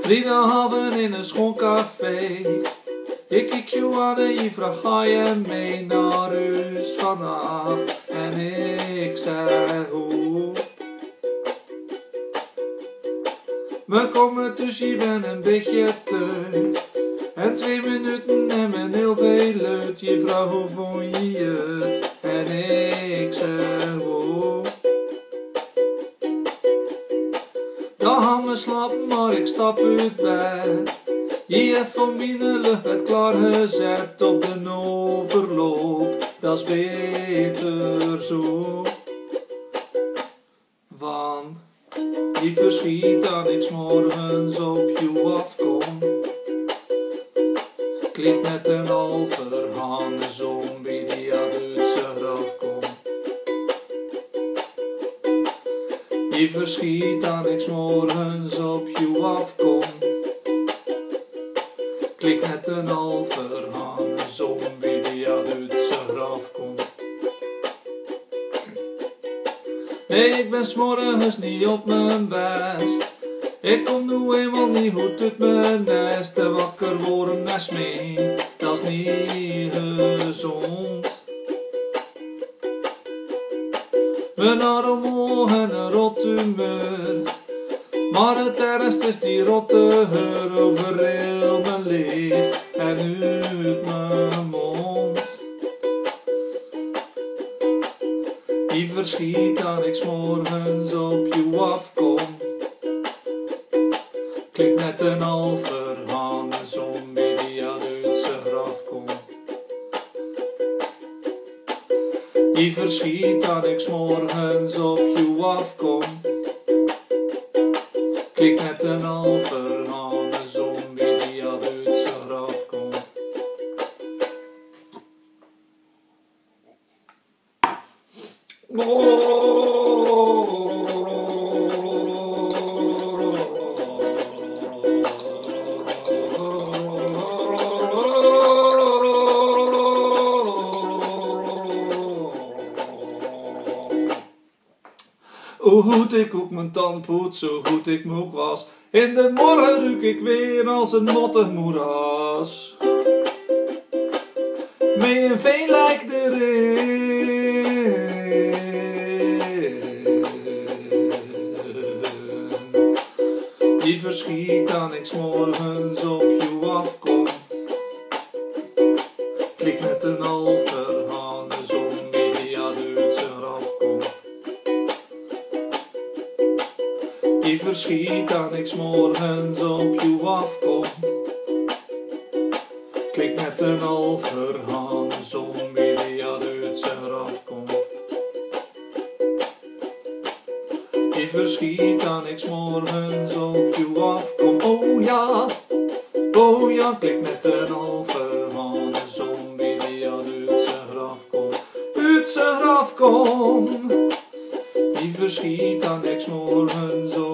Vrijdagavond in een schoon café. Ik kijk je aan en je vraagt, ga je mee naar huis vannacht? En ik zei hoe. We komen dus, je bent een beetje teut. En 2 minuten en men heel veel leut. Je vraagt hoe vond je het? En ik zei hoe. Dan gaan we slapen, maar ik stap uit bed. Je hebt voor mijn luchtbed klaargezet op de overloop. Dat is beter zo. Want die verschiet dat ik 's morgens op je afkom. Klinkt net een al verhangen zombie die uit zijn graf komt. Die verschiet dat ik 's morgens op je afkom. Klinkt net een al verhangen zombie die uit zijn graf komt. Nee, ik ben 's morgens niet op mijn best. Ik kom nu eenmaal niet goed uit mijn nest. Te wakker worden met me, dat is niet gezond. Mijn arm omhoog en een rot humeur. Maar het ergste is die rotte geur over heel mijn leef en uit mijn mond. Die verschiet dat ik 's morgens op je afkom. Klinkt net een al verhangen zombie die uit zijn graf komt. Die verschiet dat ik 's morgens op je afkom. Klinkt net een al verhangen zombie die uit zijn graf komt. Hoe goed ik ook mijn tand poet, zo goed ik me ook was. In de morgen ruik ik weer als een mottig moeras. Mee een veen lijkt erin. Die verschiet dan ik 's morgens op je afkom. Klinkt net een al verhangen zombie die uit zijn graf komt. Die verschiet dat ik 's morgens op je afkom. Klinkt net een al verhangen zombie die uit zijn graf komt. Die verschiet dat ik 's morgens op je afkom. Oh ja, klinkt net een al verhangen zombie die uit zijn graf komt. Uit zijn graf komt. Die verschiet dat ik 's morgens op